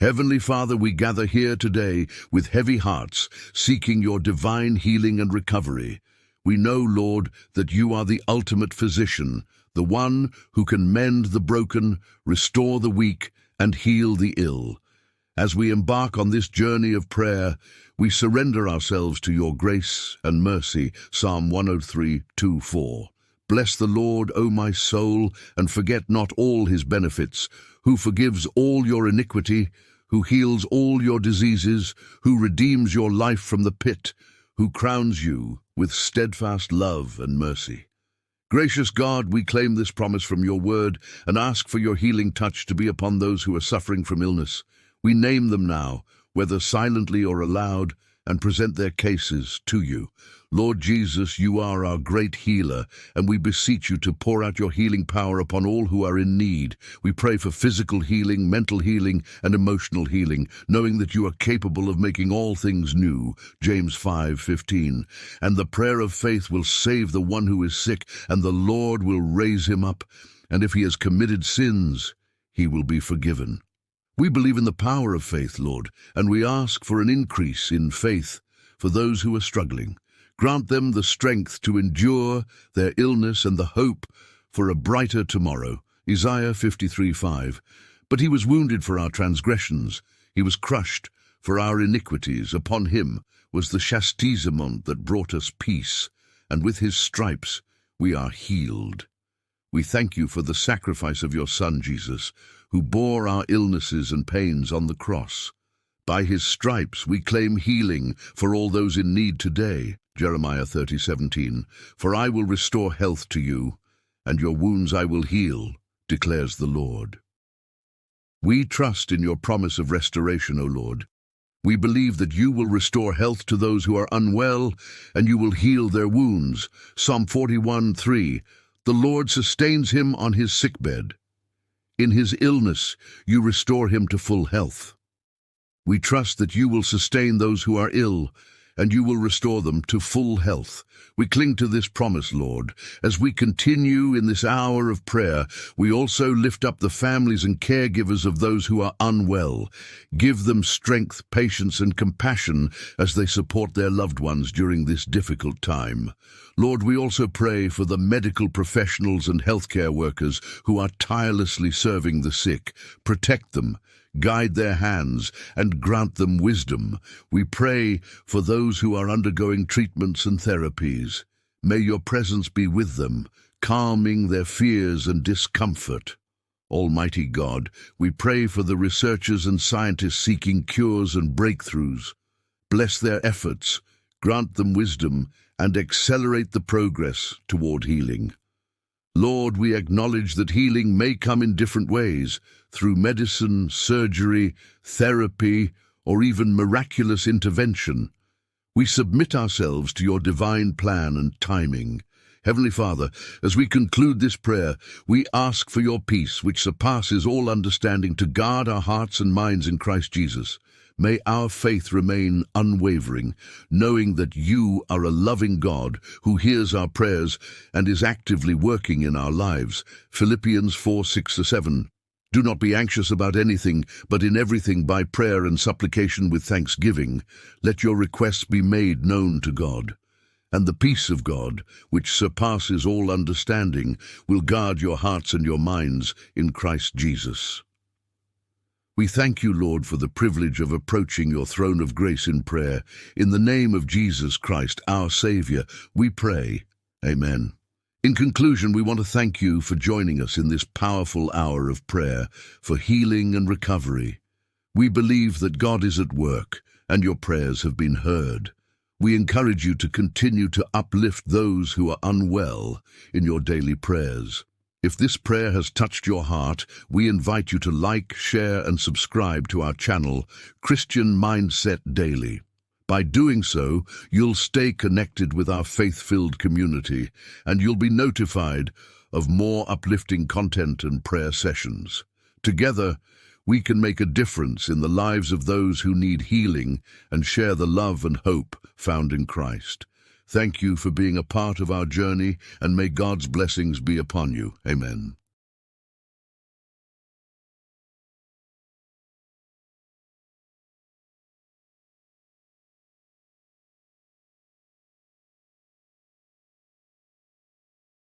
Heavenly Father, we gather here today with heavy hearts, seeking your divine healing and recovery. We know, Lord, that you are the ultimate physician, the one who can mend the broken, restore the weak, and heal the ill. As we embark on this journey of prayer, we surrender ourselves to your grace and mercy. Psalm 103:2-4. Bless the Lord, O my soul, and forget not all his benefits, who forgives all your iniquity, who heals all your diseases, who redeems your life from the pit, who crowns you with steadfast love and mercy. Gracious God, we claim this promise from your word and ask for your healing touch to be upon those who are suffering from illness. We name them now, whether silently or aloud, and present their cases to you. Lord Jesus, you are our great healer, and we beseech you to pour out your healing power upon all who are in need. We pray for physical healing, mental healing, and emotional healing, knowing that you are capable of making all things new. James 5:15. And the prayer of faith will save the one who is sick, and the Lord will raise him up. And if he has committed sins, he will be forgiven. We believe in the power of faith, Lord, and we ask for an increase in faith for those who are struggling. Grant them the strength to endure their illness and the hope for a brighter tomorrow. Isaiah 53:5. But he was wounded for our transgressions, he was crushed for our iniquities. Upon him was the chastisement that brought us peace, and with his stripes we are healed. We thank you for the sacrifice of your Son, Jesus, who bore our illnesses and pains on the cross. By his stripes we claim healing for all those in need today. Jeremiah 30:17. For I will restore health to you, and your wounds I will heal, declares the Lord. We trust in your promise of restoration, O Lord. We believe that you will restore health to those who are unwell, and you will heal their wounds. Psalm 41:3. The Lord sustains him on his sickbed. In his illness, you restore him to full health. We trust that you will sustain those who are ill, and you will restore them to full health. We cling to this promise, Lord. As we continue in this hour of prayer, we also lift up the families and caregivers of those who are unwell. Give them strength, patience, and compassion as they support their loved ones during this difficult time. Lord, we also pray for the medical professionals and healthcare workers who are tirelessly serving the sick. Protect them, guide their hands, and grant them wisdom. We pray for those who are undergoing treatments and therapies. May your presence be with them, calming their fears and discomfort. Almighty God, we pray for the researchers and scientists seeking cures and breakthroughs. Bless their efforts, grant them wisdom, and accelerate the progress toward healing. Lord, we acknowledge that healing may come in different ways, through medicine, surgery, therapy, or even miraculous intervention. We submit ourselves to your divine plan and timing. Heavenly Father, as we conclude this prayer, we ask for your peace, which surpasses all understanding, to guard our hearts and minds in Christ Jesus. May our faith remain unwavering, knowing that you are a loving God who hears our prayers and is actively working in our lives. Philippians 4:6-7. Do not be anxious about anything, but in everything by prayer and supplication with thanksgiving, let your requests be made known to God. And the peace of God, which surpasses all understanding, will guard your hearts and your minds in Christ Jesus. We thank you, Lord, for the privilege of approaching your throne of grace in prayer. In the name of Jesus Christ, our Savior, we pray. Amen. In conclusion, we want to thank you for joining us in this powerful hour of prayer for healing and recovery. We believe that God is at work and your prayers have been heard. We encourage you to continue to uplift those who are unwell in your daily prayers. If this prayer has touched your heart, we invite you to like, share, and subscribe to our channel, Christian Mindset Daily. By doing so, you'll stay connected with our faith-filled community, and you'll be notified of more uplifting content and prayer sessions. Together, we can make a difference in the lives of those who need healing and share the love and hope found in Christ. Thank you for being a part of our journey, and may God's blessings be upon you. Amen.